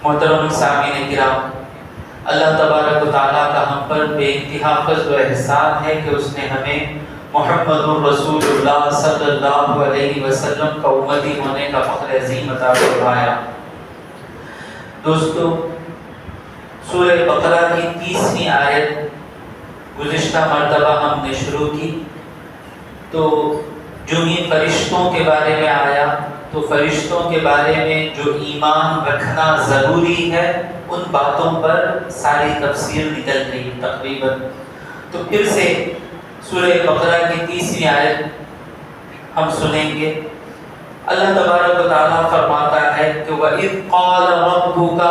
محترم سامعین کرام، اللہ تبارک و تعالیٰ کا ہم پر بے انتہا فضل و احسان ہے کہ اس نے ہمیں محمد رسول اللہ صلی اللہ علیہ وسلم کا امتی ہونے کا فخر عظیم عطا فرمایا۔ دوستو، سورہ بقرہ کی 30ویں آیت گزشتہ مرتبہ ہم نے شروع کی تو جو یہ فرشتوں کے بارے میں آیا، تو فرشتوں کے بارے میں جو ایمان رکھنا ضروری ہے ان باتوں پر ساری تفسیر نکل گئی تقریباً۔ تو پھر سے سورہ بقرہ کی 30ویں آیت ہم سنیں گے۔ اللہ تبارک و تعالیٰ فرماتا ہے کہ وَإِذْ قَالَ رَبُّكَ،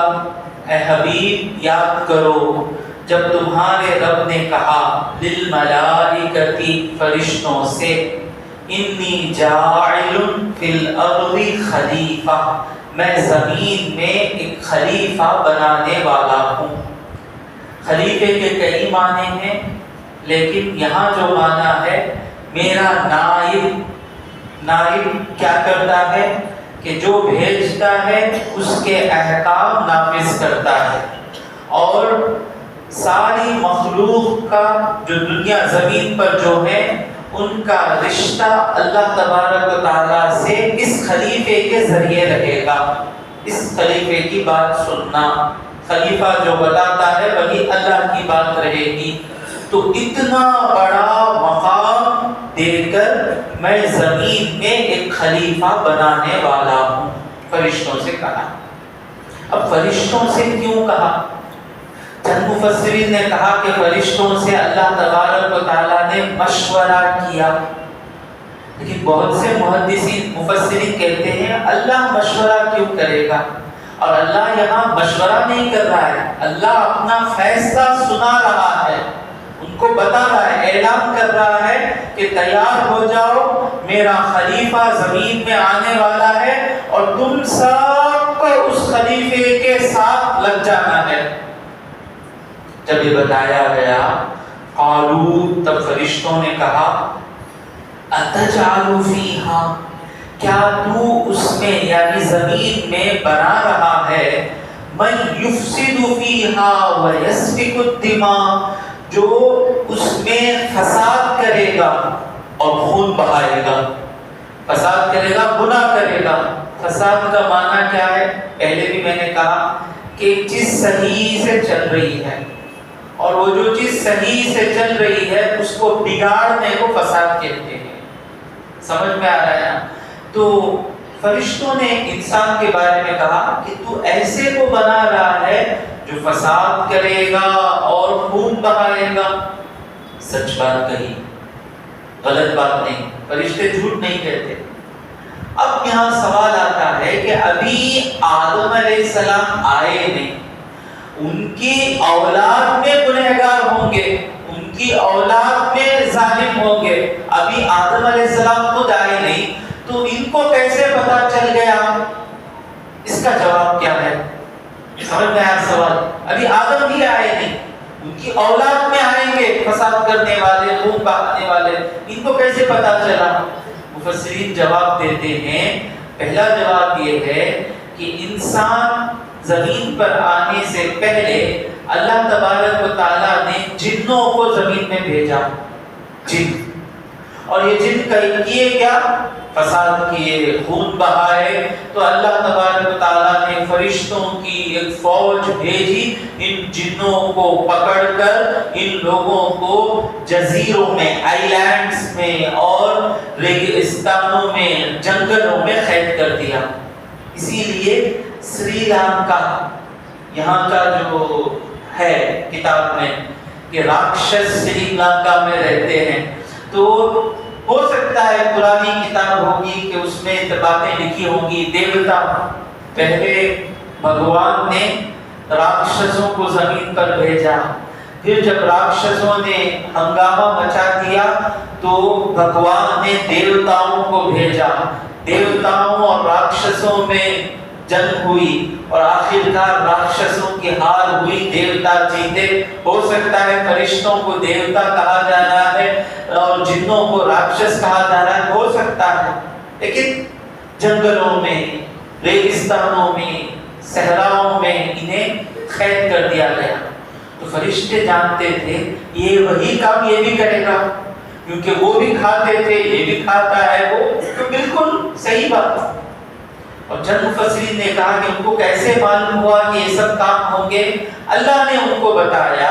اے حبیب یاد کرو جب تمہارے رب نے کہا لِلْمَلَائِكَةِ فرشتوں سے انی جاعل فی الارض خلیفہ، میں زمین میں ایک خلیفہ بنانے والا ہوں۔ خلیفے کے کئی معنی ہیں، لیکن یہاں جو معنی ہے میرا نائب۔ نائب کیا کرتا ہے کہ جو بھیجتا ہے اس کے احکام نافذ کرتا ہے، اور ساری مخلوق کا جو دنیا زمین پر جو ہے ان کا رشتہ اللہ تبارک و تعالیٰ سے اس خلیفے کے ذریعے رہے گا۔ اس خلیفے کی بات سننا، خلیفہ جو بتاتا ہے وہی اللہ کی بات رہے گی۔ تو اتنا بڑا مقام دے کر میں زمین میں ایک خلیفہ بنانے والا ہوں، فرشتوں سے کہا۔ اب فرشتوں سے کیوں کہا؟ چند مفسرین نے کہا کہ فرشتوں سے اللہ تبارک و تعالیٰ نے مشورہ کیا، لیکن بہت سے محدثین مفسرین کہتے ہیں اللہ مشورہ کیوں کرے گا؟ اور اللہ یہاں مشورہ نہیں کر رہا ہے، اللہ اپنا فیصلہ سنا رہا ہے، ان کو بتا رہا ہے، اعلان کر رہا ہے کہ تیار ہو جاؤ، میرا خلیفہ زمین میں آنے والا ہے اور تم سب کو اس خلیفے کے ساتھ لگ جانا ہے۔ جب یہ بتایا گیا قالوا، تب فرشتوں نے کہا اتجعل فیہا، کیا تو اس میں یعنی زمین میں بنا رہا ہے من یفسد فیہا ویسفک الدماء، جو اس میں فساد کرے گا اور خون بہائے گا۔ فساد کرے گا، گناہ کرے گا۔ فساد کا معنی کیا ہے؟ پہلے بھی میں نے کہا کہ ایک چیز صحیح سے چل رہی ہے، اور وہ جو چیز صحیح سے چل رہی ہے اس کو بگاڑنے کو فساد کہتے ہیں۔ سمجھ میں آ رہا ہے نا؟ تو فرشتوں نے انسان کے بارے میں کہا کہ تو ایسے کو بنا رہا ہے جو فساد کرے گا اور خون بہائے گا۔ سچ بات کہی، غلط بات نہیں، فرشتے جھوٹ نہیں کہتے۔ اب یہاں سوال آتا ہے کہ ابھی آدم علیہ السلام آئے نہیں، ان کی اولاد میں گنہگار ہوں گے، ان کی اولاد میں ظالم ہوں گے، ابھی آدم علیہ السلام خود آئے نہیں، تو ان کو کیسے پتا چل گیا؟ اس کا جواب کیا ہے؟ سمجھ میں آیا سوال؟ ابھی آدم ہی آئے نہیں، ان کی اولاد میں آئیں گے فساد کرنے والے، خون بہانے والے، ان کو کیسے پتا چلا؟ مفسرین جواب دیتے ہیں، پہلا جواب یہ ہے کہ انسان زمین پر آنے سے پہلے اللہ تبارک و تعالیٰ نے جنوں کو زمین میں بھیجا، جن، اور یہ جن کیے کیا؟ فساد کیے، خون بہائے۔ تو اللہ تبارک و تعالیٰ نے فرشتوں کی ایک فوج بھیجی، ان جنوں کو پکڑ کر ان لوگوں کو جزیروں میں، آئی لینڈز میں اور ریگستانوں میں، جنگلوں میں قید کر دیا۔ اسی لیے سری لنکا یہاں کا جو ہے کتاب میں کہ راکشس سری لنکا میں رہتے ہیں، تو ہو سکتا ہے پرانی کتاب ہوگی کہ اس میں باتیں لکھی ہوں گی، دیوتا پہلے بھگوان نے راکشسوں کو زمین پر بھیجا، پھر جب راکشسوں نے ہنگامہ مچا دیا تو بھگوان نے دیوتاؤں کو بھیجا، دیوتاؤں اور راکشسوں میں جنگ ہوئی اور آخرکار راکشسوں کی ہار ہوئی، دیوتا جیتے۔ ہو سکتا ہے فرشتوں کو دیوتا کہا جا رہا ہے اور جنوں کو راکشس کہا جا رہا ہے، ہو سکتا ہے، لیکن جنگلوں میں، ریگستانوں میں، صحراؤں میں انہیں قید کر دیا گیا۔ تو فرشتے جانتے تھے یہ وہی کام یہ بھی کرے گا، کیونکہ وہ بھی کھاتے تھے، یہ بھی کھاتا ہے، وہ تو بالکل صحیح بات۔ اور چند مفسرین نے کہا کہ ان کو کیسے معلوم ہوا کہ یہ سب کام ہوں گے؟ اللہ نے ان کو بتایا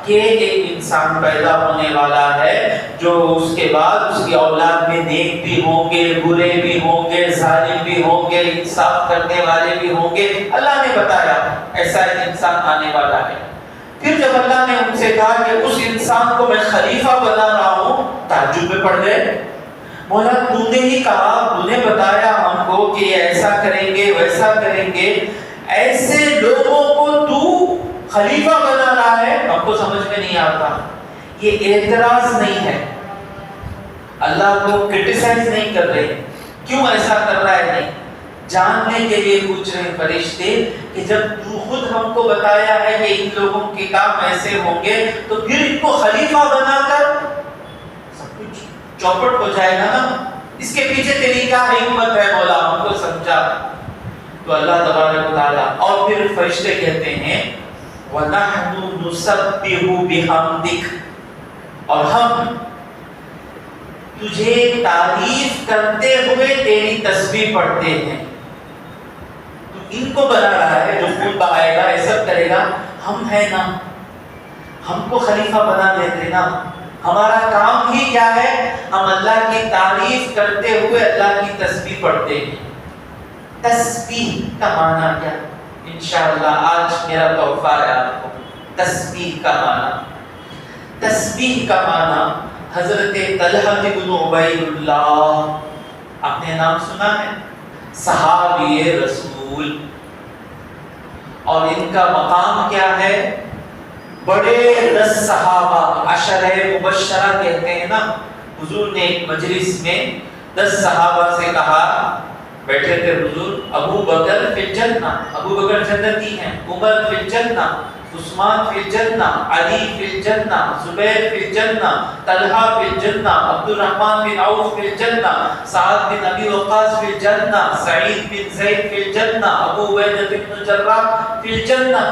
کہ ایک انسان پیدا ہونے والا ہے جو اس کے بعد اس کی اولاد میں نیک بھی ہوں گے، برے بھی ہوں گے، ظالم بھی ہوں گے، انصاف کرنے والے بھی ہوں گے۔ اللہ نے بتایا ایسا ایک انسان آنے والا ہے۔ پھر جب اللہ نے ان سے کہا کہ اس انسان کو میں خلیفہ بنا رہا ہوں، تعجب میں پڑ گئے، مولا تو نے ہی کہا، تو نے بتایا ہم کو کہ ایسا کریں گے ویسا کریں گے، ایسے لوگوں کو تو خلیفہ بنا رہا ہے؟ ہم کو سمجھ میں نہیں آتا۔ یہ اعتراض نہیں ہے، اللہ کو کرٹیسائز نہیں کر رہے، کیوں ایسا کر رہا ہے نہیں، جاننے کے لیے پوچھ رہے فرشتے کہ جب تو خود ہم کو بتایا ہے کہ ان لوگوں کے کام ایسے ہوں گے تو پھر ان کو خلیفہ بنا کر سب کچھ چوپٹ ہو جائے گا نا، اس کے پیچھے تیری کیا حکمت ہے مولا، ہم کو سمجھا۔ تو اللہ تبارک و تعالیٰ اور پھر فرشتے کہتے ہیں وَنَحْنُ نُسَبِّحُ بِحَمْدِكَ، اور ہم تجھے تعریف کرتے ہوئے تیری تسبیح پڑھتے ہیں۔ تو ان کو بنا رہا ہے جو خود بہائے گا، یہ سب کرے گا، ہم ہیں نا، ہم کو خلیفہ بنا دیتے نا، ہمارا کام ہی کیا ہے، ہم اللہ کی تعریف کرتے ہوئے اللہ کی تسبیح پڑھتے ہیں۔ تسبیح کا معنی کیا؟ انشاءاللہ آج میرا تحفہ ہے آپ کو، تسبیح کا معنی۔ تسبیح کا معنی حضرت طلحہ بن عبید اللہ، آپ نے نام سنا ہے، صحابی رسول، اور ان کا مقام کیا ہے؟ بڑے 10 صحابہ، عشرہ مبشرہ کہتے ہیں نا، حضور نے ایک مجلس میں 10 صحابہ سے کہا، بیٹھے تھے حضور، ابو بکر فی الجنہ، ابو بکر جنتی ہیں، عمر فی الجنہ، عثمان فی الجنہ، علی فی الجنہ، زبیر فی الجنہ، طلحہ فی الجنہ، عبد الرحمن بن عوف فی الجنہ، سعد بن ابی وقاص فی الجنہ، سعید بن زید فی الجنہ، ابو عبیدہ بن جراح فی الجنہ۔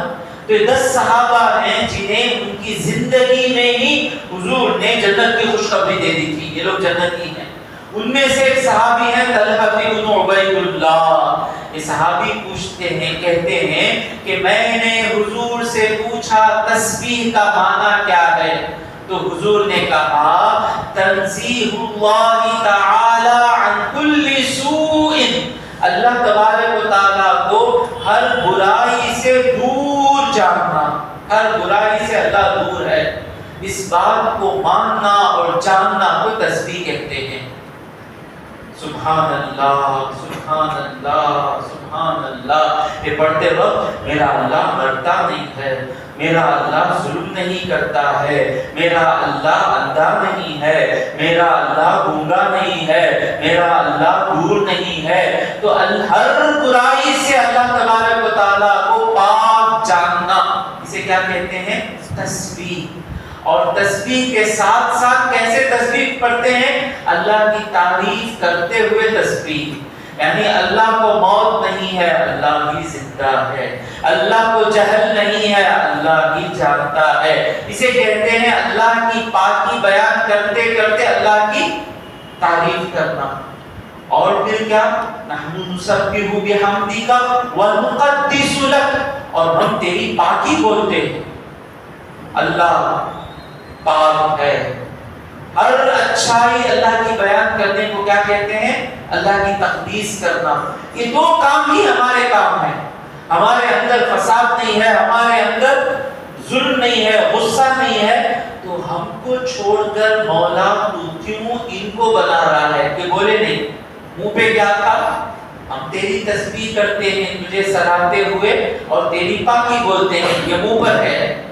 تو 10 صحابہ ہیں جنہیں ان کی زندگی میں ہی حضور نے جنت کی خوشخبری دے دی تھی، یہ لوگ جنتی ہیں۔ ان میں سے ایک صحابی ہیں طلحہ بن عبید اللہ، یہ صحابی پوچھتے ہیں، کہتے ہیں کہ میں نے حضور سے پوچھا تسبیح کا معنی کیا ہے، تو حضور نے کہا تنزیہ اللہ تعالی عن کل سوء، اللہ تبارک و تعالیٰ کو ہر برائی سے دور جاننا، ہر برائی سے اللہ دور ہے، اس بات کو ماننا اور جاننا کو تسبیح کہتے ہیں۔ سبحان اللہ سبحان اللہ سبحان اللہ، یہ پڑھتے وقت میرا اللہ مرتا نہیں ہے، میرا اللہ ظلم نہیں کرتا ہے، میرا اللہ اندھا نہیں ہے، میرا اللہ گونگا نہیں ہے، میرا اللہ دور نہیں ہے، تو ہر برائی سے اللہ تبارک و تعالیٰ کو پاک جاننا، اسے کیا کہتے ہیں؟ تسبیح۔ اور تسبیح کے ساتھ ساتھ کیسے تسبیح پڑھتے ہیں؟ اللہ کی تعریف کرتے ہوئے تسبیح، یعنی اللہ کو موت نہیں ہے، اللہ ہی زندہ ہے، اللہ کو جہل نہیں ہے، اللہ ہی جانتا ہے، اسے کہتے ہیں اللہ کی پاکی بیان کرتے کرتے اللہ کی تعریف کرنا۔ اور پھر کیا؟ نحن نسبح بحمدک ونقدس لک، اور ہم تیری پاکی بولتے ہیں، اللہ پاک ہے۔ ہر اچھائی اللہ کی بیان کرنے کو کیا کہتے ہیں؟ اللہ کی تقدیس کرنا۔ یہ 2 کام ہی ہمارے کام ہیں، ہمارے اندر فساد نہیں ہے، ہمارے اندر ظلم نہیں ہے، غصہ نہیں ہے، تو ہم کو چھوڑ کر مولا تو کیوں ان کو بنا رہا ہے؟ کہ بولے نہیں، منہ پہ کیا تھا؟ ہم تیری تسبیح کرتے ہیں تجھے سراہتے ہوئے اور تیری پاکی بولتے ہیں، یہ منہ پر ہے،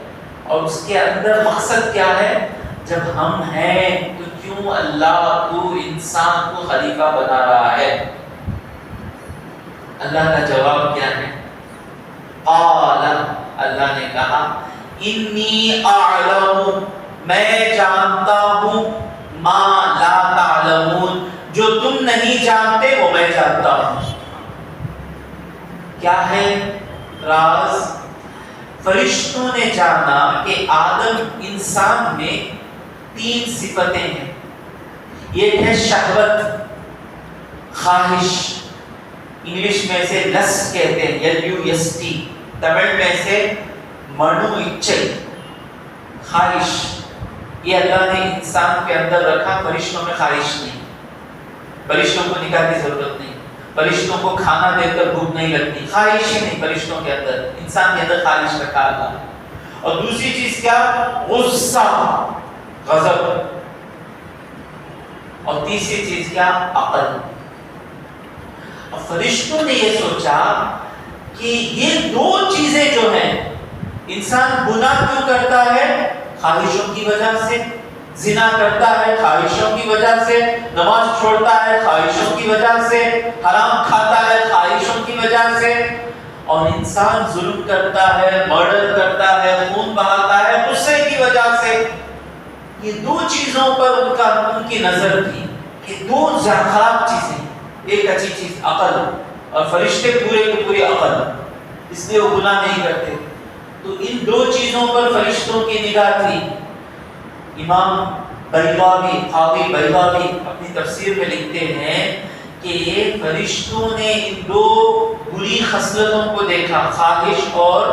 اور اس کے اندر مقصد کیا ہے؟ جب ہم ہیں تو کیوں اللہ کو انسان کو خلیفہ بنا رہا ہے؟ اللہ کا جواب کیا ہے؟ قال، اللہ نے کہا انی اعلم، میں جانتا ہوں، ما لا تعلمون، جو تم نہیں جانتے وہ میں جانتا ہوں۔ کیا ہے؟ راز فرشتوں نے جانا کہ آدم انسان میں 3 صفتیں ہیں. ایک ہے شہوت، خواہش، انگلش میں سے لسٹ کہتے ہیں LUST، تمل میں سے منو اچھائی، خواہش. یہ اللہ نے انسان کے اندر رکھا. فرشتوں میں خواہش نہیں، فرشتوں کو نکاح کی ضرورت نہیں، فرشتوں کو کھانا دے کر بھوک نہیں لگتی، خواہش ہی نہیں فرشتوں کے اندر. انسان کے اندر خواہش رکھا اللہ. اور دوسری چیز کیا؟ غصہ، غضب. اور تیسری چیز کیا؟ عقل. اور فرشتوں نے یہ سوچا کہ یہ 2 چیزیں جو ہیں، انسان گناہ کیوں کرتا ہے؟ خواہشوں کی وجہ سے. زنا کرتا ہے خواہشوں کی وجہ سے، نماز چھوڑتا ہے خواہشوں کی وجہ سے، حرام کھاتا ہے خواہشوں کی وجہ سے. اور انسان ظلم کرتا ہے، مرڈر کرتا ہے، خون بہاتا ہے غصے کی وجہ سے. یہ 2 چیزوں پر ان کی نظر تھی کہ 2 خراب چیزیں، ایک اچھی چیز عقل. اور فرشتے پورے کے پورے عقل، اس لیے وہ گناہ نہیں کرتے. تو ان 2 چیزوں پر فرشتوں کی نگاہ تھی. امام بیضاوی، قاضی بیضاوی اپنی تفسیر میں لکھتے ہیں کہ فرشتوں نے ان 2 بری خصلتوں کو دیکھا، خواہش اور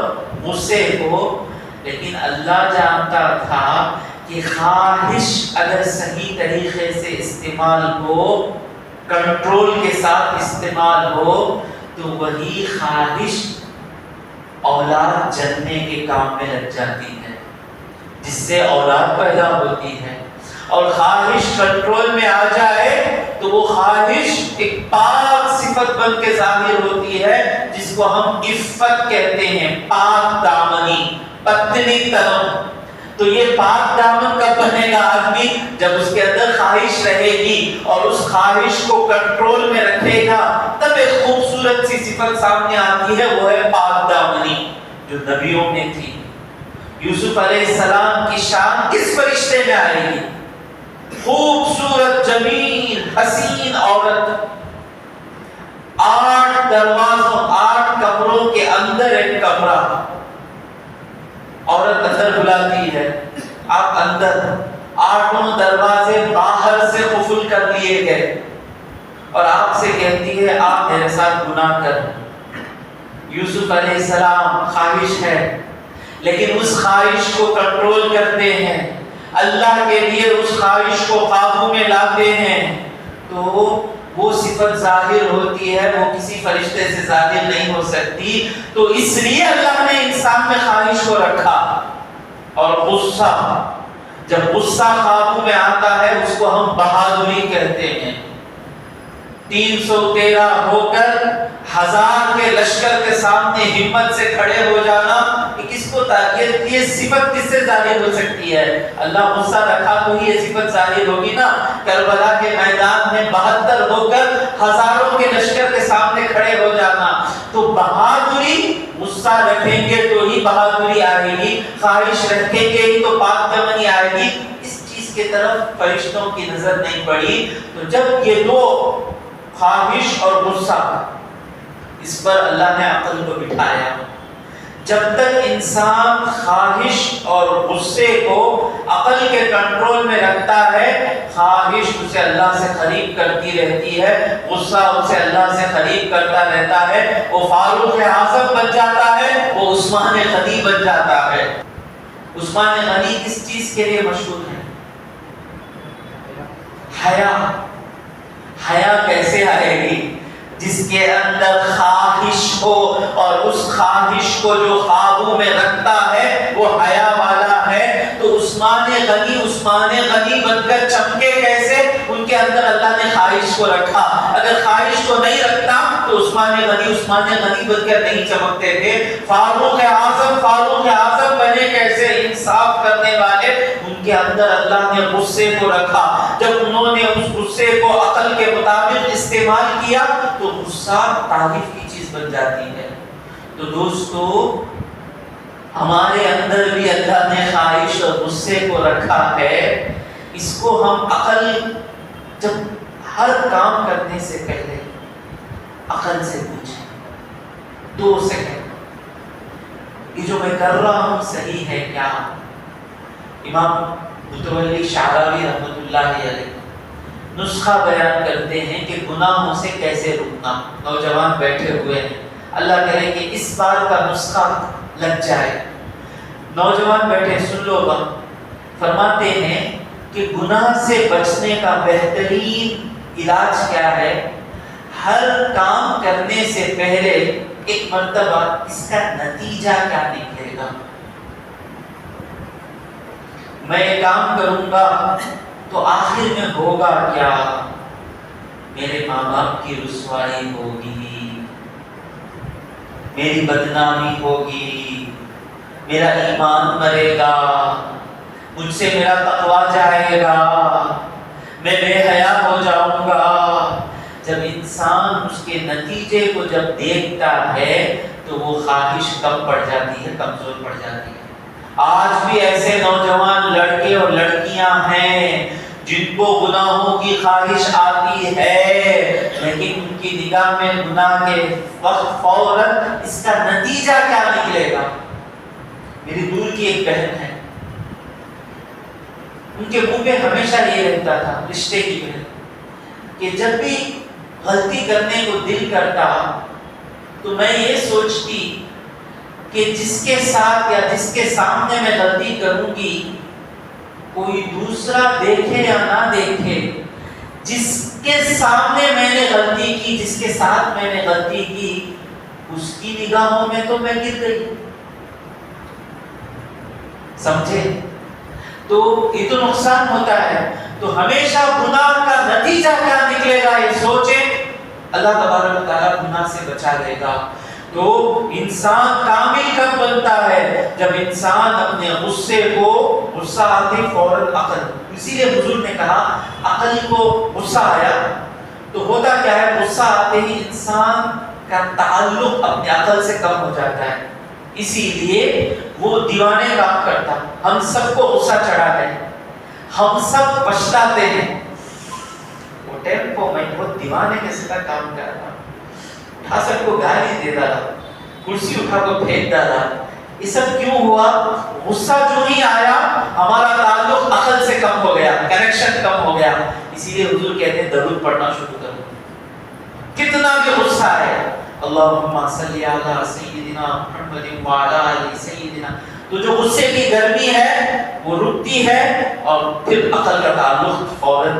غصے کو. لیکن اللہ جانتا تھا کہ خواہش اگر صحیح طریقے سے استعمال ہو، کنٹرول کے ساتھ استعمال ہو، تو وہی خواہش اولاد جننے کے کام میں لگ جاتی ہے، جس سے اولاد پیدا ہوتی ہے. اور خواہش کنٹرول میں آ جائے تو وہ خواہش ایک پاک صفت بن کے ظاہر ہوتی ہے، جس کو ہم عفت کہتے ہیں، پاک دامنی، پتنی تنم. تو یہ پاک دامن کب بنے گا آدمی؟ جب اس کے اندر خواہش رہے گی اور اس خواہش کو کنٹرول میں رکھے گا، تب ایک خوبصورت سی صفت سامنے آتی ہے، وہ ہے پاک دامنی، جو نبیوں میں تھی. یوسف علیہ السلام کی شان کس فرشتے میں آئے گی؟ خوبصورت، جمیل، حسین عورت، 8 دروازوں، 8 کمروں کے اندر ایک کمرہ. عورت اندر بلاتی ہے، آپ اندر. 8 دروازے باہر سے قفل کر لیے گئے اور آپ سے کہتی ہے آپ میرے ساتھ گناہ کر. یوسف علیہ السلام خواہش ہے، لیکن اس خواہش کو کنٹرول کرتے ہیں، اللہ کے لیے اس خواہش کو قابو میں لاتے ہیں، تو وہ صفت ظاہر ہوتی ہے، وہ کسی فرشتے سے ظاہر نہیں ہو سکتی. تو اس لیے اللہ نے انسان میں خواہش کو رکھا. اور غصہ، جب غصہ قابو میں آتا ہے اس کو ہم بہادری کہتے ہیں. 313 ہو کر 1000 کے لشکر کے سامنے ہمت سے کھڑے ہو جانا، کہ کس کو یہ صفت کس سے ظاہر ہو سکتی ہے؟ اللہ غصہ رکھا تو ہی یہ صفت ظاہر ہوگی نا. کربلا کے میدان میں 72 ہو کر ہزاروں کے لشکر کے سامنے کھڑے ہو جانا. تو بہادری، غصہ رکھیں گے تو ہی بہادری آئے گی، خواہش رکھیں گے ہی تو پاک دامنی آئے گی. اس چیز کی طرف فرشتوں کی نظر نہیں پڑی. تو جب یہ 2 خواہش اور غصہ، اس پر اللہ نے عقل کو بٹھایا. جب تک انسان خواہش اور غصے کو عقل کے کنٹرول میں رکھتا ہے، خواہش اسے اللہ سے قریب کرتی رہتی ہے، غصہ اسے اللہ سے قریب کرتا رہتا ہے. وہ فاروق اعظم بن جاتا ہے، وہ عثمان غنی بن جاتا ہے. عثمان غنی کس چیز کے لیے مشہور ہے؟ حیا. حیا کیسے آئے گی؟ جس کے اندر خواہش ہو اور اس خواہش کو جو قابو میں رکھتا ہے وہ حیا والا ہے. تو عثمان غنی بن کر چمکے کیسے؟ ان کے اندر اللہ نے خواہش کو رکھا. اگر خواہش کو نہیں رکھتا تو عثمان غنی بن کر نہیں چمکتے تھے. فاروق اعظم بنے کیسے؟ انصاف کرنے والے. ان کے اندر اللہ نے غصے کو رکھا. جب انہوں نے اس غصے کو عقل کے مطابق استعمال کیا تو غصہ تعریف کی چیز بن جاتی ہے. تو دوستو، ہمارے اندر بھی اللہ نے خواہش اور غصے کو رکھا ہے. اس کو ہم عقل، جب ہر کام کرنے سے پہلے عقل سے پوچھیں. 2 سیکنڈ یہ جو میں کر رہا ہوں صحیح ہے کیا؟ امام متولی شعراوی رحمۃ اللہ علیہ نسخہ بیان کرتے ہیں کہ گناہوں سے کیسے رکنا. نوجوان بیٹھے ہوئے ہیں، اللہ کرے کہ اس بار کا نسخہ لگ جائے. نوجوان بیٹھے، سن لو بات. فرماتے ہیں کہ گناہ سے بچنے کا بہترین علاج کیا ہے؟ ہر کام کرنے سے پہلے ایک مرتبہ اس کا نتیجہ کیا نکلے گا. میں یہ کام کروں گا تو آخر میں ہوگا کیا؟ میرے ماں باپ کی رسوائی ہوگی، میری بدنامی ہوگی، میرا ایمان مرے گا، مجھ سے میرا تقویٰ جائے گا، میں بے حیا ہو جاؤں گا. جب انسان اس کے نتیجے کو جب دیکھتا ہے تو وہ خواہش کم پڑ جاتی ہے، کمزور پڑ جاتی ہے. آج بھی ایسے نوجوان لڑکے اور لڑکیاں ہیں جن کو گناہوں کی خواہش آتی ہے، لیکن ان کی نگاہ میں گناہ کے وقت فوراً اس کا نتیجہ کیا نکلے گا. میری دور کی ایک بہن ہے، ان کے منہ پہ ہمیشہ یہ رہتا تھا، رشتے کی بہن، کہ جب بھی غلطی کرنے کو دل کرتا تو میں یہ سوچتی کہ جس کے ساتھ یا جس کے سامنے میں غلطی کروں گی کوئی دوسرا دیکھے یا نہ دیکھے، جس کے سامنے میں نے غلطی کی، جس کے ساتھ میں نے غلطی کی، اس کی نگاہوں میں تو میں گر گئی. سمجھے؟ تو یہ تو نقصان ہوتا ہے. تو ہمیشہ گناہ کا نتیجہ کیا نکلے گا یہ سوچیں. اللہ تبارک و تعالیٰ گناہ سے بچا لے گا. تو انسان کامل کب بنتا ہے؟ جب انسان اپنے غصے کو، غصہ آتے فوراً عقل، اسی لیے حضور نے کہا عقل کو غصہ آیا تو ہوتا کیا ہے؟ غصہ آتے ہی انسان کا تعلق اپنے عقل سے کم ہو جاتا ہے، اسی لیے وہ دیوانے کام کرتا. ہم سب کو غصہ چڑھا ہے، ہم سب پچھتاتے ہیں. وہ ٹیمپو میں بہت دیوانے کے ساتھ کام کر رہا، اٹھا سب کو گالی دے ڈالا، کرسی اٹھا کو پھینک ڈالا. یہ سب کیوں ہوا؟ غصہ جو ہی آیا ہمارا تعلق عقل سے کم ہو گیا، کنیکشن کم ہو گیا. اسی لیے حضور کہتے ہیں درود پڑھنا شروع کرو. کتنا بھی غصہ ہے، اللہم صلی علی سیدنا محمد وعلی آل سیدنا، تو جو غصے کی گرمی ہے وہ رکتی ہے اور پھر عقل کا تعلق فوراً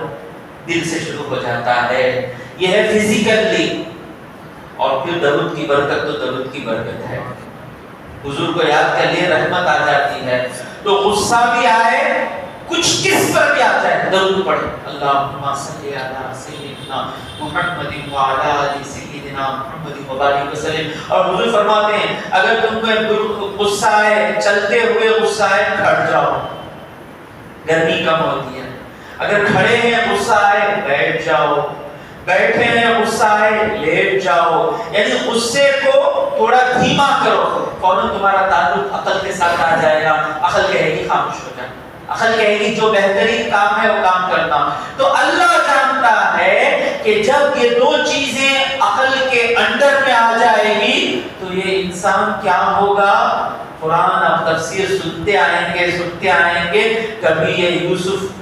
دل سے شروع ہو جاتا ہے. یہ ہے فزیکلی. اور پھر درود کی برکت، تو درود کی برکت ہے، حضور کو یاد کر لیے رحمت آ جاتی ہے. تو غصہ بھی آئے، کچھ کس پر بھی آ جائے، درود پڑھے. اللہم صلی علی سیدنا محمد وعلی آل سیدنا محمد وبارک وسلم. اور حضور فرماتے ہیں اگر تم کو غصہ آئے، چلتے ہوئے غصہ آئے، کھڑ جاؤ، گرمی کم ہوتی ہے. اگر کھڑے ہیں غصہ آئے، بیٹھ جاؤ، بیٹھے ہیں غصہ آئے، لیٹ جاؤ. یعنی غصے کو تھوڑا دھیما کرو، فوراً تمہارا تعلق عقل کے ساتھ آ جائے گا. عقل کہے گی خاموش ہو جائے، عقل کہے گی جو بہترین کام ہے وہ کام کرنا. تو اللہ جانتا ہے کہ جب یہ دو چیزیں عقل کے انڈر میں آ جائے گی تو یہ انسان کیا ہوگا. قرآن اب تفسیر سنتے آئیں گے. کبھی یہ یوسف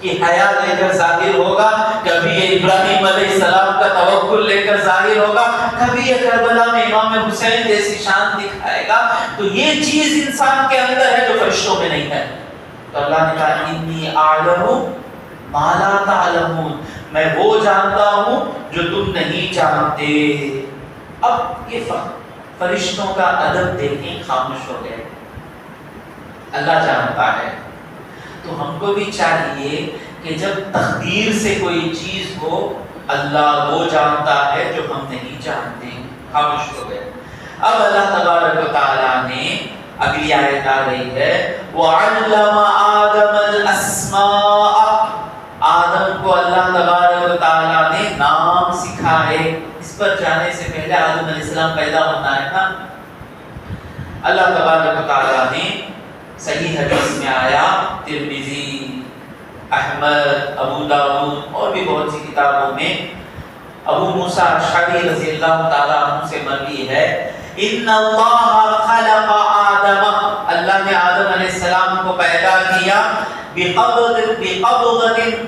کی حیا لے کر ظاہر ہوگا، کبھی یہ ابراہیم علیہ السلام کا توکل لے کر ظاہر ہوگا، کبھی یہ کربلا میں امام حسین جیسی شان دکھائے گا. تو یہ چیز انسان کے اندر ہے جو فرشتوں میں نہیں ہے. تو اللہ نے کہا انی اعلم ما لا تعلمون، میں وہ جانتا ہوں جو تم نہیں جانتے. اب یہ فرشتوں کا ادب دیکھیں، خاموش ہو گئے. اللہ جانتا ہے تو ہم کو بھی چاہیے کہ جب تقدیر سے کوئی چیز ہو، اللہ وہ جانتا ہے جو ہم نہیں جانتے. خاموش ہو گئے. اب اللہ تبارک و تعالیٰ نے اگلی آیت آ رہی ہے وَعَلَّمَ آدَمَ الْأَسْمَاءَ، آدم کو اللہ تبارک و تعالیٰ نے نام سکھائے. اس پر جانے سے پہلے آدم علیہ السلام پیدا ہونا ہے نا. اللہ تبارک و تعالیٰ نے صحیح حدیث میں آیا، ترمذی، احمد، ابو داؤد اور بھی بہت سی کتابوں میں ابو موسیٰ اشعری رضی اللہ تعالیٰ عنہ سے مروی ہے ان اللہ خلق دیا بقبضۃ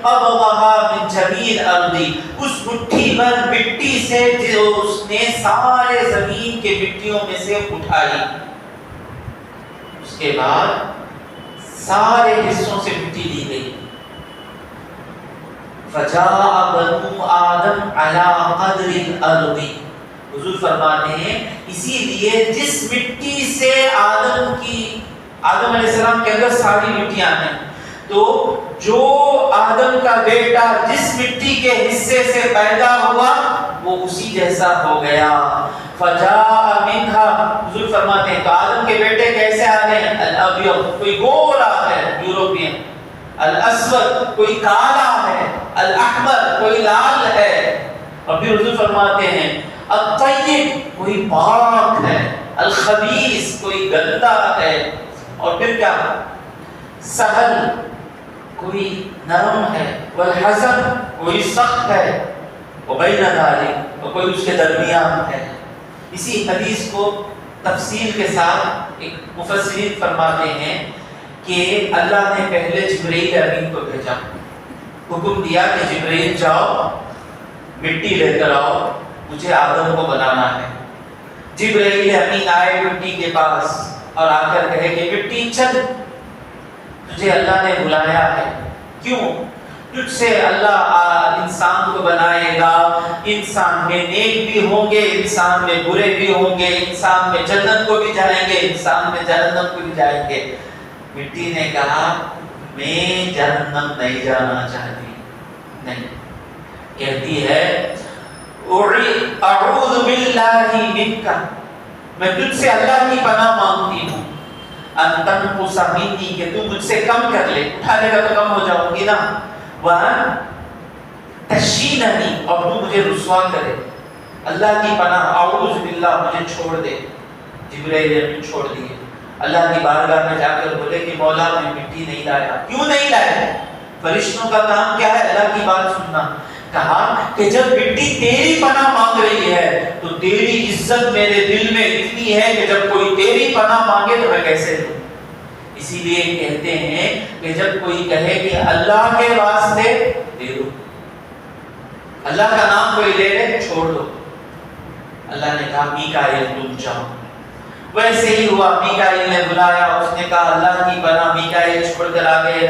قبضها من جمیع الارض، اس مٹھی بھر مٹی سے جو اس نے سارے زمین کے مٹیوں میں سے اٹھائی، اس کے بعد سارے حصوں سے مٹی لی گئی. فجاء بنو آدم علی قدر الارض، حضور فرماتے ہیں اسی لیے جس مٹی سے آدم علیہ السلام کے اندر ساری مٹیاں ہیں، تو جو آدم کا بیٹا جس مٹی کے حصے سے پیدا ہوا وہ اسی جیسا ہو گیا. فجاء منها، حضور فرماتے ہیں تو آدم کے بیٹے کیسے آ گئے؟ الابیض، کوئی گورا ہے یوروپین، الاسود کوئی کالا ہے، الاحمر کوئی لال ہے، اور پھر حضور فرماتے ہیں الطیب کوئی پاک ہے، الخبیث کوئی گندا ہے، اور پھر کیا؟ سہل کوئی نرم ہے، والحزن کوئی سخت ہے، وبین ذلک، اور کوئی اس کے درمیان ہے. اسی حدیث کو تفصیل کے ساتھ ایک مفسرین فرماتے ہیں کہ اللہ نے پہلے جبرائیل امین کو بھیجا، حکم دیا کہ جبرائیل جاؤ مٹی لے کر آؤ، مجھے آدم کو بنانا ہے. جبرائیل امین آئے مٹی کے پاس اور آ کر کہے کہ مٹی چل، تجھے اللہ نے بلایا ہے. کیوں؟ تجھ سے اللہ انسان کو بنائے گا، انسان میں نیک بھی ہوں گے، انسان میں برے بھی ہوں گے، انسان میں جنت کو بھی جائیں گے، انسان میں جہنم کو بھی جائیں گے. مٹی نے کہا میں جہنم نہیں جانا چاہتی، نہیں. کہتی ہے اعوذ باللہ منک، میں تجھ سے اللہ کی پناہ مانگتی ہوں، ان تنقص منی، کہ تو مجھ سے کم کر لے، اٹھا لے گا تو کم ہو جاؤں گی نا، وان تشیننی، اور تو مجھے رسوا کرے. اللہ کی پناہ، اعوذ باللہ، مجھے چھوڑ دے. جبرائیل نے چھوڑ دیے. اللہ کی بارگاہ میں جا کر بولے کہ مولا میں مٹی نہیں لایا. کیوں نہیں لایا؟ فرشتوں کا کام کیا ہے؟ اللہ کی بات سننا. کہا کہ جب مٹی تیری پناہ مانگ رہی ہے تو تیری عزت میرے دل میں اتنی ہے کہ جب کوئی تیری پناہ مانگے تو میں کیسے دوں. اسی لیے کہتے ہیں کہ جب کوئی کہے کہ اللہ کے واسطے دے دو، اللہ کا نام کوئی لے لے چھوڑ دو. اللہ نے کہا میکائیل تم جاؤ. ویسے ہی ہوا، میکائیل نے بلایا، اس نے کہا اللہ کی پناہ. میکائیل چھوڑ کر آ گئے.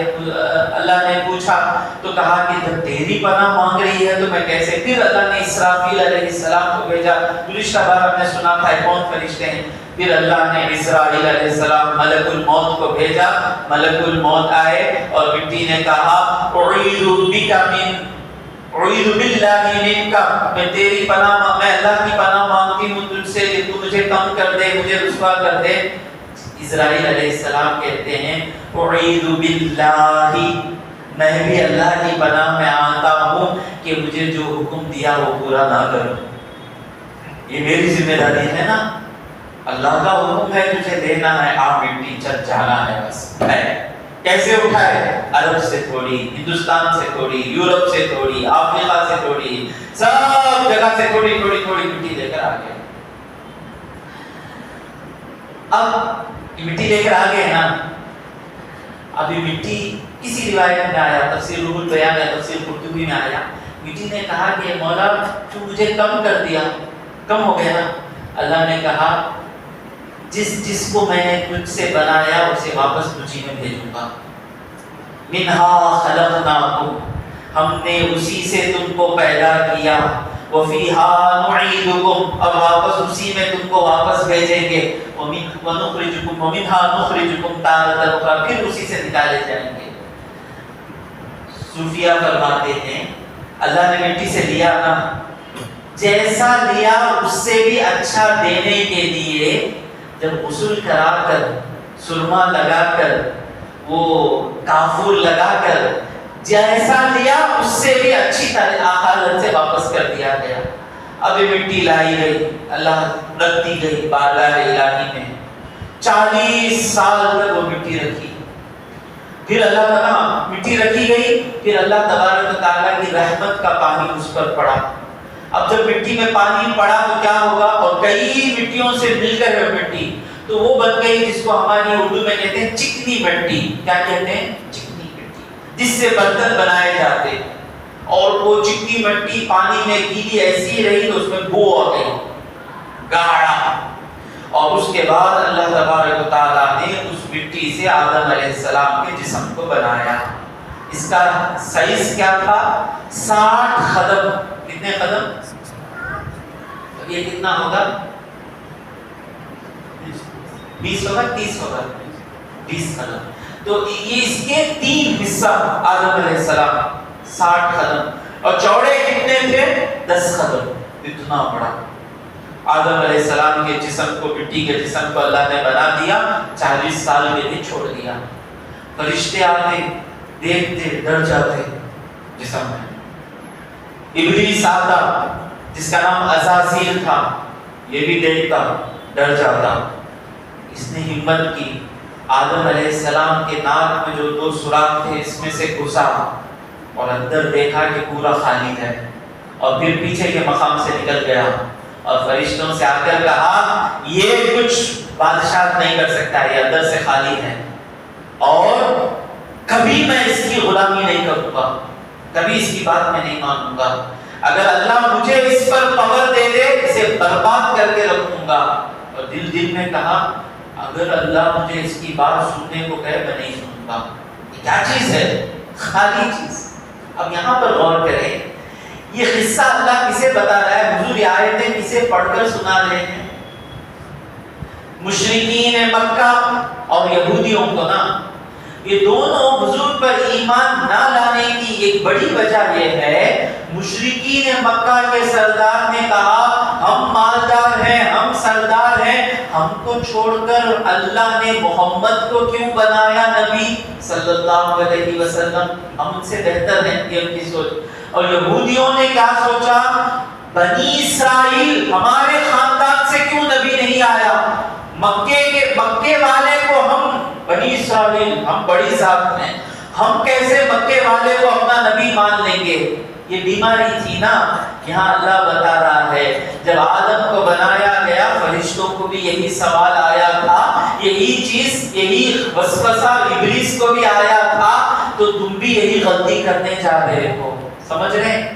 اللہ نے پوچھا تو کہا کہ جب تیری پناہ مانگ رہی ہے تو میں کیسے. پھر اللہ نے اسرافیل علیہ السلام کو بھیجا. گزشتہ بار ہم نے سنا تھا کون فرشتے ہیں. پھر اللہ نے اسرائیل علیہ السلام ملک الموت کو بھیجا. ملک الموت آئے اور مٹی نے کہا اعوذ باللہ منک، میں تیری پناہ، میں اللہ کی پناہ مانگتی ہوں تجھ سے کہ تو مجھے کم کر دے، مجھے رسوا کر دے. اسرائیل علیہ السلام کہتے ہیں اعوذ باللہ، میں بھی اللہ کی پناہ میں آتا ہوں کہ مجھے جو حکم دیا وہ پورا نہ کروں. یہ میری ذمہ داری ہے نا. اللہ کا حکم ہے تجھے دینا ہے، آپ مٹی چل جانا ہے بس. کیسے اٹھائے؟ عرب سے تھوڑی، ہندوستان سے تھوڑی، یورپ سے تھوڑی، افریقہ سے تھوڑی، سب جگہ سے تھوڑی تھوڑی تھوڑی مٹی لے کر آ گئے. اب مٹی لے کر آ گئے نا. ابھی مٹی کسی روایت میں آیا، تفسیر روح البیان ہے، تفسیر قرطبی میں آیا، مٹی نے کہا کہ مولا تو مجھے کم کر دیا، کم ہو گیا نا. اللہ نے کہا جس کو میں نے تجھ سے بنایا اسے واپس مجھے میں بھیجوں گا. منہا خلقناکم، ہم نے اسی سے تم کو پیدا کیا. وفیہا نعیدکم، اور واپس اسی میں تم کو واپس بھیجیں گے. ومنہا نخرجکم تارۃ اخری، پھر اسی سے نکالے جائیں گے. صوفیہ فرماتے ہیں اللہ نے مٹی سے لیا نا، جیسا لیا اس سے بھی اچھا دینے کے لیے جب غسل کرا کر، سرما لگا کر، وہ کافور لگا کر جیسا لیا اس سے بھی اچھی طرح حالت سے واپس کر دیا گیا. اب مٹی لائی گئی، اللہ رکھتی گئی بارگاہ الہی میں. 40 سال تک وہ مٹی رکھی. پھر اللہ تعالیٰ مٹی رکھی گئی، پھر اللہ تبارک و تعالیٰ کی رحمت کا پانی اس پر پڑا. اب جب مٹی میں پانی پڑا تو کیا ہوگا؟ اور کئی مٹیوں سے مل کر ہے مٹی، تو وہ بن گئی جس کو ہماری اردو میں کہتے ہیں چکنی مٹی. کیا کہتے ہیں؟ چکنی مٹی، جس سے برتن بنائے جاتے. اور وہ چکنی مٹی پانی میں گیلی ایسی رہی تو اس میں بو آ گئی گاڑا. اور اس کے بعد اللہ تبارک و تعالیٰ نے اس مٹی سے آدم علیہ السلام کے جسم کو بنایا. اس کا سائز کیا تھا؟ 60 قدم. کتنے قدم؟ یہ کتنا ہوگا؟ 20 ہوگا، 30 ہوگا، 20 قدم. تو یہ اس کے 3 حصہ آدم علیہ السلام. 60 قدم. اور چوڑے کتنے تھے؟ 10 قدم. اتنا بڑا آدم علیہ السلام کے جسم کو، مٹی کے جسم کو اللہ نے بنا دیا. 40 سال کے لیے چھوڑ دیا. فرشتے آتے، دیکھتے، ڈر جاتے جسم میں. ابلیس آتا جس کا نام عزازیل تھا، یہ بھی دیکھتا، ڈر جاتا. اس نے ہمت کی، آدم علیہ السلام کے ناک میں جو 2 سوراخ تھے اس میں سے گھسا اور اندر دیکھا کہ پورا خالی ہے. اور پھر پیچھے کے مقام سے نکل گیا اور فرشتوں سے آ کر کہا یہ کچھ بادشاہ نہیں کر سکتا، یہ اندر سے خالی ہے اور کبھی میں اس کی غلامی نہیں کروں گا، کبھی اس کی بات میں نہیں مانوں گا. اگر اللہ مجھے اس پر پاور دے دے اسے برباد کر کے رکھوں گا. اور دل میں کہا اگر اللہ مجھے اس کی بات سننے کو کہے میں نہیں سنوں گا. کیا چیز ہے؟ خالی چیز. اب یہاں پر غور کریں، یہ قصہ اللہ کسے بتا رہا ہے؟ حضور یہ آیتیں کسے پڑھ کر سنا رہے ہیں؟ مشرکین مکہ اور یہودیوں کو نا. یہ دونوں حضور پر ایمان نہ لانے کی ایک بڑی وجہ یہ ہے، مشرکین مکہ کے سردار نے کہا ہم مالدار ہیں، ہم سردار ہیں، ہم کو چھوڑ کر اللہ نے محمد کو کیوں بنایا نبی صلی اللہ علیہ وسلم؟ ہم ان سے بہتر ہیں، یہ ان کی سوچ. اور یہودیوں نے کیا سوچا؟ بنی اسرائیل ہمارے خاندان سے کیوں نبی نہیں آیا؟ مکے والے کو ہم بنی اسرائیل، ہم بڑی ذات ہیں، ہم کیسے مکے والے کو اپنا نبی مان لیں گے؟ یہ بیماری تھی نا. یہاں اللہ بتا رہا ہے جب آدم کو بنایا گیا فرشتوں کو بھی یہی سوال آیا تھا، یہی چیز، یہی وسوسہ ابلیس کو بھی آیا تھا، تو تم بھی یہی غلطی کرنے جا رہے ہو. سمجھ رہے ہیں؟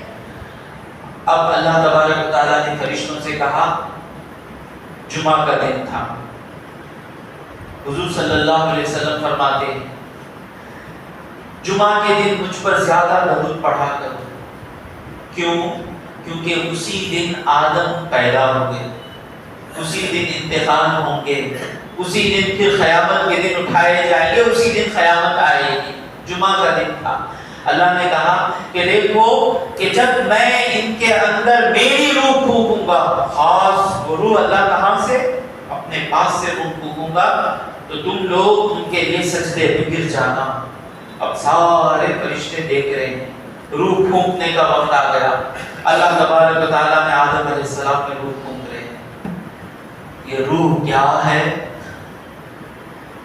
اب اللہ تبارک و تعالیٰ نے فرشتوں سے کہا، جمعہ کا دن تھا، حضور صلی اللہ علیہ وسلم فرماتے ہیں جمعہ کے دن مجھ پر زیادہ درود پڑھا کرو. کیوں؟ کیونکہ اسی دن آدم پیدا ہوئے، اسی دن انتقال ہوں گے، اسی دن پھر قیامت کے دن اٹھائے جائیں گے، اسی دن قیامت آئے گی. جمعہ کا دن تھا. اللہ نے کہا کہ دیکھو کہ جب میں ان کے اندر میری روح پھونکوں گا، خاص وہ روح اللہ کہاں سے؟ اپنے پاس سے روح پھونکوں گا، تو تم لوگ ان کے لیے سجدے پہ گر جانا. اب سارے فرشتے دیکھ رہے ہیں، روح پھونکنے کا وقت آ گیا. اللہ تبارک و تعالیٰ نے آدم علیہ السلام میں روح پھونک رہے ہیں. یہ روح کیا ہے؟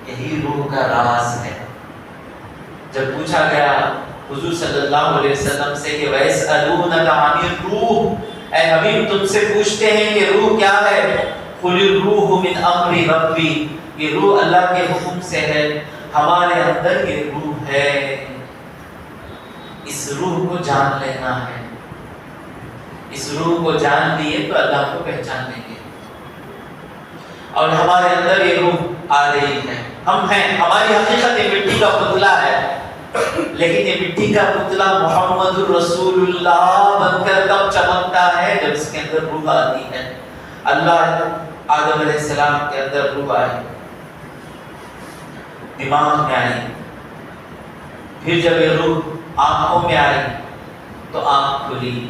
یہی روح کا راز ہے. جب پوچھا گیا حضور صلی اللہ علیہ وسلم سے کہ وَيَسْأَلُونَكَ عَنِ الرُّوحِ، اے حبیب تم سے پوچھتے ہیں کہ روح کیا ہے؟ قُلِ الرُّوحُ مِنْ أَمْرِ رَبِّي، یہ روح اللہ کے حکم سے ہے، ہمارے اندر یہ روح ہے. اس روح کو جان لینا ہے. اس روح کو جان لیے تو اللہ کو پہچان لیں گے. اور ہمارے اندر یہ روح آ رہی ہے، ہم ہیں، ہماری حقیقت یہ مٹی کا پتلا ہے، لیکن یہ مٹی کا پتلا محمد الرسول اللہ بن کر کب چمکتا ہے؟ جب اس کے اندر روح آتی ہے. اللہ آدم علیہ السلام کے اندر روح آئی، دماغ میں آئی، پھر جب یہ روح آنکھوں میں آئی تو آنکھ کھلی.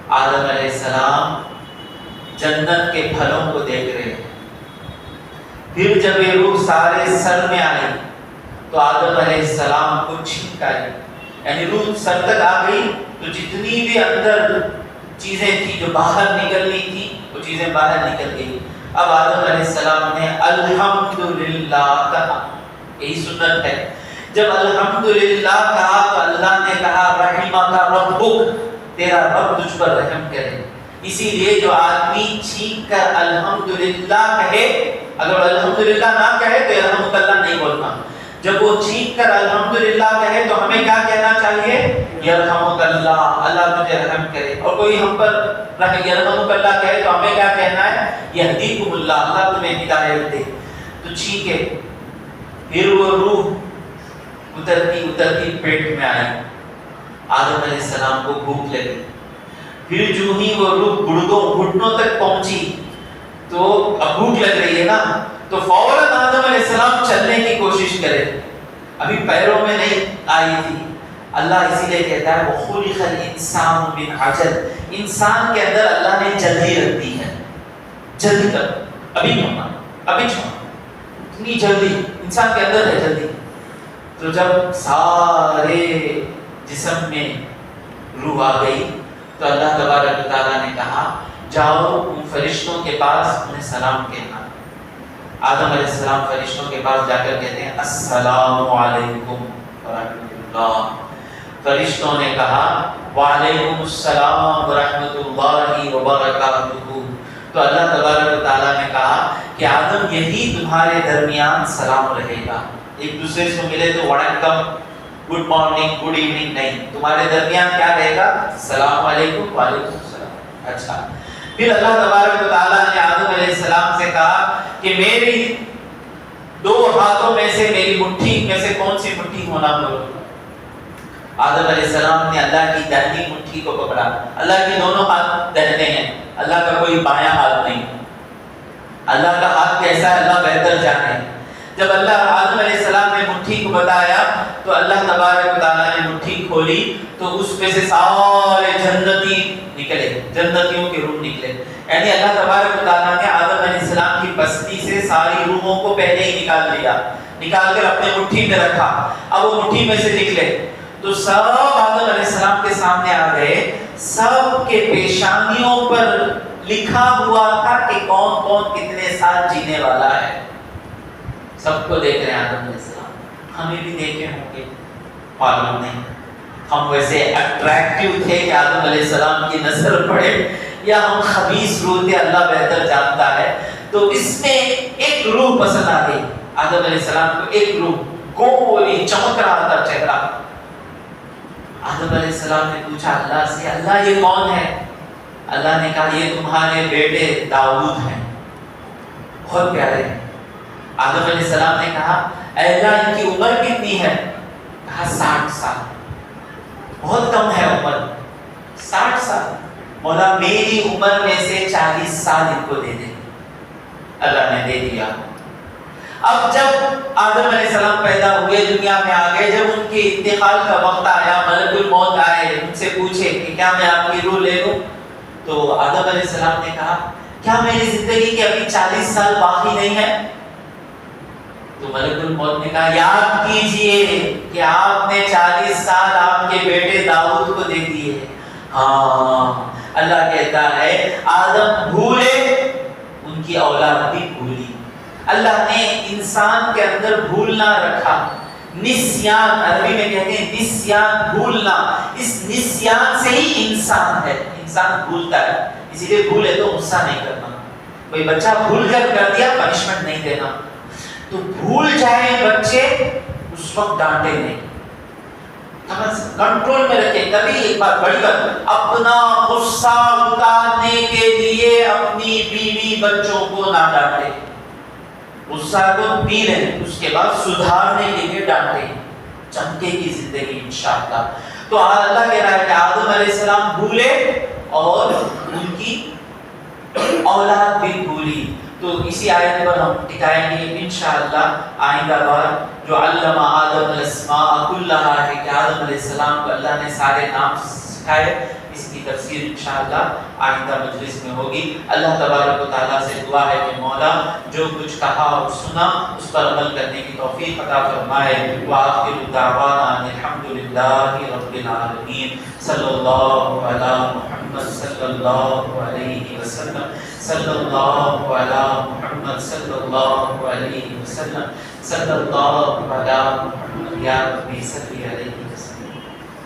آدم علیہ السلام جنت کے پھلوں کو دیکھ رہے ہیں. پھر جب یہ روح سارے سر میں آئی تو آدم علیہ السلام کو چھینک آئی، یعنی روح سر تک آ گئی تو جتنی بھی اندر چیزیں تھی جو باہر نکلنی تھی وہ چیزیں باہر نکل گئی. اب آدم علیہ السلام نے الحمدللہ کہا. یہی سنت ہے، جب الحمدللہ کہا تو اللہ نے کہا رحمک ربک، تیرا رب تجھ پر رحم کرے. اسی لیے جو آدمی چھینک کر الحمدللہ کہے اگر الحمدللہ نہ کہے تو یرحمک اللہ نہیں بولنا. جب وہ چیخ کر الحمدللہ کہے تو ہمیں کیا کہنا چاہیے؟ یرحمک اللہ، اللہ تجھے رحم کرے. اور کوئی ہم پر یرحمک اللہ کہے تو ہمیں کیا کہنا ہے؟ یہدیکم اللہ، اللہ تمہیں ہدایت دے. تو چیخے. پھر وہ روح اترتی پیٹ میں آئی. آدم علیہ السلام کو بھوک لگی. پھر جو ہی وہ روح گھٹنوں تک پہنچی تو اب بھوک لگ رہی ہے نا، تو فوراً آدم علیہ السلام چلنے کی کوشش کرے. ابھی پیروں میں نہیں آئی تھی. اللہ اسی لیے کہتا ہے وَخُلِقَ الْإِنسَانُ مِنْ عَجَلٍ، انسان کے اندر اللہ نے جلدی رکھ دی ہے. جلدی کر، ابھی چھوڑنا، ابھی چھوڑنا، اتنی جلدی انسان کے اندر ہے جلدی. تو جب سارے جسم میں روح آ گئی تو اللہ تبارک و تعالیٰ نے کہا جاؤ ان فرشتوں کے پاس انہیں سلام کہنا. آدم علیہ السلام فرشتوں کے پاس جا کر کہتے ہیں السلام علیکم ورحمۃ اللہ. فرشتوں نے کہا وعلیکم السلام ورحمۃ اللہ وبرکاتہ. تو اللہ تبارک و تعالیٰ نے کہا کہ آدم یہی تمہارے درمیان سلام رہے گا. ایک دوسرے سے ملے تو وعلیکم، گڈ مارننگ، گڈ ایوننگ نہیں، تمہارے درمیان کیا رہے گا؟ السلام علیکم وعلیکم السلام. اچھا، پھر اللہ تبارک و تعالیٰ نے آدم علیہ السلام سے کہا کہ میری دو ہاتھوں میں سے میری مٹھی میں سے کون سی مٹھی ہونا بولو. آدم علیہ السلام نے اللہ کی دہنی مٹھی کو پکڑا. اللہ کے دونوں ہاتھ دہنے ہیں، اللہ کا کوئی بایاں ہاتھ نہیں. اللہ کا ہاتھ کیسا ہے اللہ بہتر جانے. جب اللہ آدم علیہ السلام نے مٹھی کو بتایا تو اللہ تبارک و تعالیٰ نے مٹھی کھولی تو اس میں سے سارے جنتی نکلے، جنتیوں کے روح نکلے. یعنی اللہ تبارک و تعالیٰ نے آدم علیہ السلام کی بستی سے ساری روحوں کو پہلے ہی نکال لیا، نکال کر اپنے مٹھی میں رکھا. اب وہ مٹھی میں سے نکلے تو سب آدم علیہ السلام کے سامنے آ گئے. سب کے پیشانیوں پر لکھا ہوا تھا کہ کون کون کتنے سال جینے والا ہے. سب کو دیکھ رہے ہیں آدم علیہ السلام. ہمیں بھی دیکھے ہوں گے، معلوم نہیں. ہم ویسے اٹریکٹیو تھے کہ آدم علیہ السلام کی نظر پڑے یا ہم خبیث روح تھے، اللہ بہتر جانتا ہے. تو اس میں ایک روح پسند آ گئی آدم علیہ السلام کو. ایک روح گولی چمک رہا تھا چہرہ. آدم علیہ السلام نے پوچھا اللہ سے اللہ یہ کون ہے؟ اللہ نے کہا یہ تمہارے بیٹے داؤد ہیں، بہت پیارے ہیں. آدم علیہ السلام نے کہا اے اللہ ان کی عمر کتنی ہے؟ کہا 60 سال. بہت کم ہے عمر، 60 سال. مولا میری عمر میں سے 40 سال ان کو دے دے. اللہ نے دے دیا. اب جب آدم علیہ السلام پیدا ہوئے، دنیا میں آ گئے، جب ان کے انتقال کا وقت آیا، ملک الموت آئے، ان سے پوچھے کہ کیا میں آپ کی روح لے لوں؟ تو آدم علیہ السلام نے کہا کیا میری زندگی کے ابھی 40 سال باقی نہیں ہے؟ تو ملک الموت نے کہا یاد کیجئے کہ آپ نے 40 سال آپ کے بیٹے داؤد کو دے دیے. ہاں، اللہ کہتا ہے آدم بھولے، ان کی اولاد بھی بھولی. اللہ نے انسان کے اندر بھولنا رکھا. نسیان عربی میں کہتے ہیں نسیان، بھولنا. اس نسیان سے ہی انسان ہے، انسان بھولتا ہے. اسی لیے بھولے تو غصہ نہیں کرنا. کوئی بچہ بھول کر دیا پنشمنٹ نہیں دینا. تو بھول جائیں بچے اس وقت ڈانٹے نہیں، کنٹرول میں رکھیں. کبھی ایک بات بڑی بات، اپنا غصہ اتارنے کے لیے اپنی بیوی بچوں کو نہ ڈانٹے. غصہ کو پی لیں، اس کے بعد سدھارنے کے لیے ڈانٹیں. چمکے کی زندگی انشاءاللہ. تو اللہ کہہ رہا ہے کہ آدم علیہ السلام بھولے اور ان کی اولاد بھی بھولی. تو اسی آیت پر ہم ٹکائیں گے انشاءاللہ آئندہ بار. جو علم آدم الاسماء کلھا ہے کہ آدم علیہ السلام کو اللہ نے سارے نام سکھائے، اس کی تفسیر انشاءاللہ آئندہ مجلس میں ہوگی. اللہ تبارک و تعالیٰ سے دعا ہے کہ مولا جو کچھ کہا اور سنا اس پر عمل کرنے کی توفیق عطا فرمائے. وآخر دعوانا الحمدللہ رب العالمین. صلی اللہ علی محمد صلی اللہ علیہ وسلم. صلی اللہ علی محمد صلی اللہ علیہ وسلم. صلی اللہ علی محمد یا ربی صلی